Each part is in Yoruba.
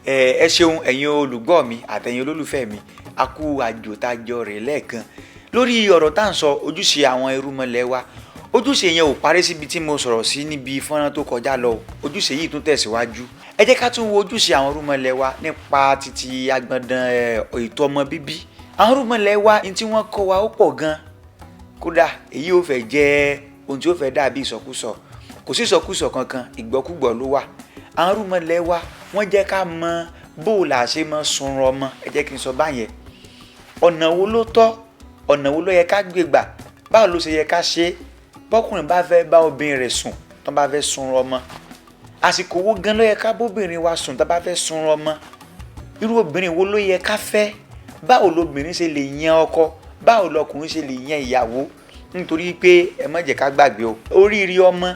ẹ ṣeun ẹ̀yin olùgbọ́ mi àtẹ̀yin olólùfẹ́ mi a kú àjò tá a jọ rè lẹ́ẹ̀kan lórí ọ̀rọ̀ tá à ń sọ ojúṣe àwọn irúnmọlẹ̀ wa. Ojúṣe yẹn ò parí síbi tí mo sọ̀rọ̀ sí níbi fọ́nrán tó kọjá lọ. Ojúṣe yìí tún tẹ̀síwájú. Ẹ jẹ́ ká tún wo ojúṣe àwọn irúnmọlẹ̀ wa nípa títí agbọ̀ndàn ètò ọmọ bíbí. Àwọn irúnmọlẹ̀ wa ní tí wọ́n kọ́ wa ó pọ̀ gan. Kódà èyí ò fẹ́ jẹ́ ohun tí ó fẹ́ dàbí ìsọkúsọ. Kò sí ìsọkúsọ kankan, ìgbọ́kúgbọ̀ ló wà. Àwọn irúnmọlẹ̀ wa wọ́n jẹ́ ká mọ bó la ṣe mọ sunrun ọmọ. Ẹ jẹ́ kí n sọ báyẹn. Ọ̀nà wo ló tọ́? Ọ̀nà wo ló yẹ ká gbé gbà? Báwo ló ṣe yẹ ká ṣe? Bọ́kùnrin bá fẹ́ bá obìnrin rẹ̀ sùn tó bá fẹ́ sunrun ọmọ. Àsìkò wo gan ló yẹ ká bóbìnrin wa sùn tó bá fẹ́ sunrun ọmọ? Irú obìnrin wo ló yẹ ká fẹ́? Báwo lobìnrin ṣe lè yan ọkọ? Báwo lọkùnrin ṣe lè yan ìyàwó? Nítorí pé ẹ má jẹ́ ká gbàgbé o. Oríire ọmọ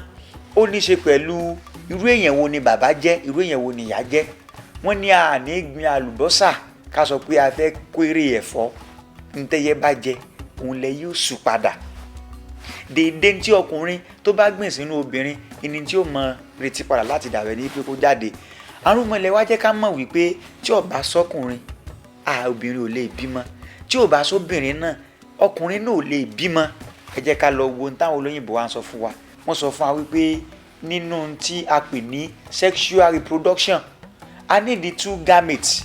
ó ní ṣe pẹ̀lú irú èèyàn wo ni bàbá jẹ́, irú èèyàn wo ni ìyá jẹ́. Wọ́n ní a ní gbin àlùbọ́sà ká sọ pé a fẹ́ kórè ẹ̀fọ́. Ntẹ́yẹ bá jẹ òun lẹ yóò sùn padà. Dédé tí ọkùnrin tó bá gbìn sínú obìnrin ìní tí ó mọ retí padà láti dàbẹ̀ ní pé kó jáde. Àwọn irúnmọlẹ̀ wa jẹ́ ká mọ̀ wípé tí ó bá sọ́kùnrin obìnrin ò lè bímọ. Tí ó bá sóbìnrin náà ọkùnrin náà ò lè bímọ. Ẹ jẹ́ ká lọ wo ohun táwọn olóyìnbó wa ń sọ fún wa. Wọ́n sọ fún wa wípé nínú tí a pè ní sexual reproduction a ní the two gametes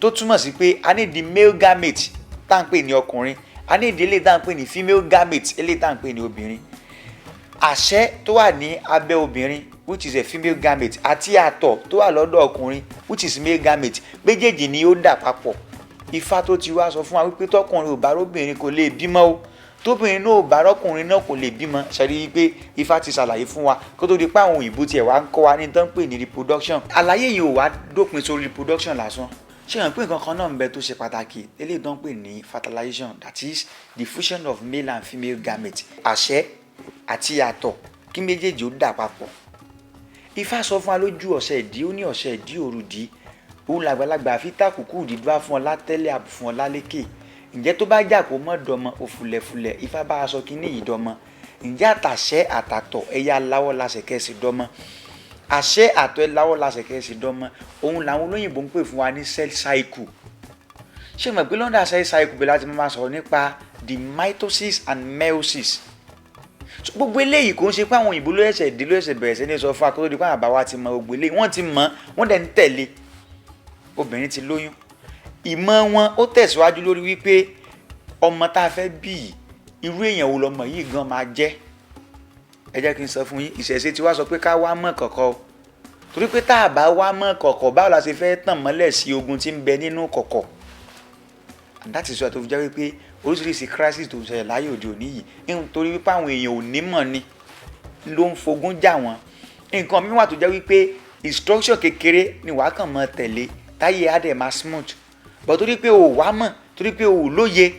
tó túmọ̀ sí pé a ní the male gamete tá à ń pè ní ọkùnrin, a ní ìdílé tá à ń pè ní female gamete eléyìí tá à ń pè ní obìnrin. Àṣẹ tó wà ní abẹ́ obìnrin which is a female gamete àti àtọ̀ tó wà lọ́dọ̀ ọkùnrin which is male gamete méjèèjì ni ó dà papọ̀. Ifá tó ti wá sọ fún wa wípé tọkùnrin ò bá róbìnrin kò lè bímọ o, tóbìnrin náà ò bá rọ́kùnrin náà kò lè bímọ. Ṣẹ́rí wípé Ifá ti ṣàlàyé fún wa kó tó di pé àwọn òyìnbó tiẹ̀ wá ń kọ́ wa ní tán pè ní reproduction. Àlàyé yìí ò wá dópin sórí reproduction lásán. Ṣé hàn pé nǹkan kan náà ń bẹ tó ṣe pàtàkì eléyìí tó ń pè ní fertilization, that is the fusion of male and female gametes. Àṣẹ àti àtọ̀ kí méjèèjì ó dà papọ̀. Ifá sọ fún wa lójú ọ̀sẹ̀ ìdí, ó ní ọ̀sẹ̀ ìdí òrùdí. Òun làgbàlagbà fi tàkùkù dídúrà fún ọ látẹ́lẹ̀ àbù fún ọ lálékè. Ǹjẹ́ tó bá jà kó mọ́ dọmọ òfùlẹ̀fùlẹ̀ Ifá bá aṣọ kínní yìí dọmọ. Ǹjẹ́ àtàṣẹ àtàtọ̀ ẹ̀yà aláwọ̀ láṣẹ kẹ́sì dọmọ. Àṣẹ àtọ̀ ẹ̀ láwọ̀ láṣẹ kẹ́sì dọmọ. Òun làwọn olóyìnbó ń pè fún wa ní cell cycle. Ṣé mọ̀ pé lọ́dà cell cycle bẹ́ẹ̀ láti máa sọ̀rọ̀ nípa the mitosis and meiosis. Gbogbo eléyìí kò ń ṣe pé àwọn òyìnbó ló ẹ̀ṣẹ̀ dé ló ẹ̀ṣẹ̀ bẹ̀rẹ̀ sí ní sọ fún akótó di pé àbá wa ti mọ gbogbo eléyìí. Wọ́n ti mọ̀, wọ́n dẹ̀ ń tẹ̀lé. Obìnrin ti lóyún. Ìmọ̀ wọn ó tẹ̀síwájú lórí wípé ọmọ tá a fẹ́ bí irú èèyàn wo lọmọ yìí gan máa jẹ́. Ẹ jẹ́ kí n sọ fún yín, ìṣẹ̀ṣe ti wá sọ pé ká wá mọ̀ kọ̀kọ̀ o. Torí pé tá a bá wá mọ̀ kọ̀kọ̀ báwo la ṣe fẹ́ tàn mọ́lẹ̀ sí ogun tí ń bẹ nínú kọ̀kọ̀. And that is why tó fi jẹ́ wípé oríṣiríṣi crisis tó ń ṣẹlẹ̀ láyé òde òní yìí nítorí wípé àwọn èèyàn ò ní mọ̀ ni ló ń fogun jà wọ́n. Nǹkan mi wà tó jẹ́ wípé instruction kékeré ni wàá kàn mọ́ tẹ̀lé táyé á dẹ̀ máa smooth. But torí pé o wá mọ̀, torí pé o lóye,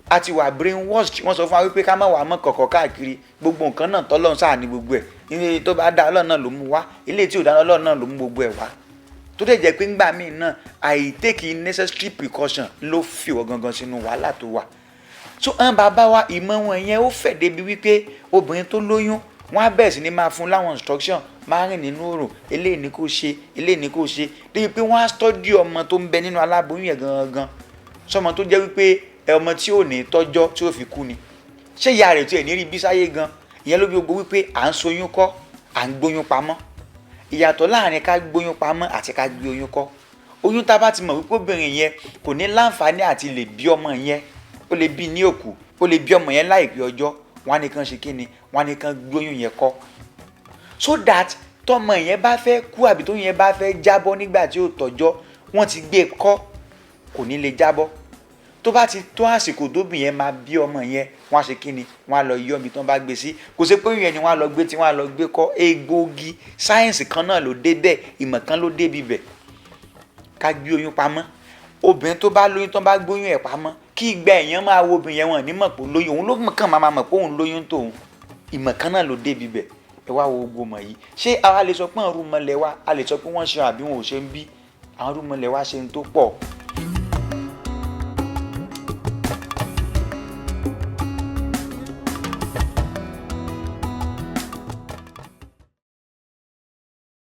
a ti wà brainwashed. Wọ́n sọ fún wa wípé ká má wà mọ̀ kọ̀kọ̀ káàkiri. Gbogbo nǹkan náà tọ́lọ́run sáà ní gbogbo ẹ̀. Ilé tó bá dá Ọlọ́run náà ló mú wá, ilé tí ò dá Ọlọ́run náà ló mú gbogbo ẹ̀ wá. Tó dẹ̀ jẹ́ pé ńgbà míì náà take necessary precaution ló fi wọ́ gangan sínú wàhálà tó wà. So àwọn bàbá wa ìmọ̀ wọn yẹn ó fẹ̀ débi wípé obìnrin tó lóyún wọ́n á bẹ̀rẹ̀ sí ní máa fún láwọn instruction máa rìn nínú òrùn, eléyìí ni kò ṣe, eléyìí ni kò ṣe. Débi pé wọ́n á study ọmọ tó ń bẹ nínú aláboyún yẹn gangan. Sọmọ tó jẹ́ wípé ọmọ tí ò ní tọ́jọ́ tí ó fi kú ni. Ṣé ìyá rẹ̀ tí ẹ̀ ní rí bí sáyé gan? Ìyẹn ló bí gbogbo wípé à ń soyún kọ́, à ń gbóyún pamọ́. Ìyàtọ̀ láàrin ká gbóyún pamọ́ àti ká gbé oyún kọ́. Oyún tá bá ti mọ̀ wípé obìnrin yẹn kò ní láǹfààní àti lè bí ọmọ yẹn, ó lè bí ní òkú, ó lè bí ọmọ yẹn láìpẹ́ ọjọ́, wọ́n á nìkan ṣe kíni, wọ́n á nìkan gbóyún yẹn kọ́. So that tọmọ yẹn bá fẹ́ kú àbí tóyún yẹn bá fẹ́ jábọ́ nígbà tí ó tọ́jọ́, wọ́n ti gbé kọ́, kò ní lè jábọ́. Tó bá ti tó àsìkò tóbìn yẹn máa bí ọmọ yẹn, wọ́n á ṣe kíni, wọ́n á lọ yọ omi tí wọ́n bá gbé sí. Kò sí pé yẹn ni wọ́n á lọ gbé tí wọ́n á lọ gbé kọ́. Egbòogi sáyẹ́ǹsì kan náà ló dé bẹ́ẹ̀, ìmọ̀ kan ló dé bíbẹ̀. Ká gbé oyún pamọ́. Obìnrin tó bá lóyún tó bá gbóyún ẹ̀ pamọ́, kí ìgbà èèyàn máa wo obìnrin yẹn wọn ní mọ̀ pé ó lóyún, òun ló kàn máa mọ̀ pé òun lóyún tòun. Ìmọ̀ kan náà ló dé bíbẹ̀. Ẹ wá wo gbogbo mọ̀ yìí. Ṣé àwa lè sọ pé àwọn irúnmọlẹ̀ wa a lè sọ pé wọ́n ṣe àbí wọn ò ṣe ń bí? Àwọn irúnmọlẹ̀ wa ṣe ń tó pọ̀.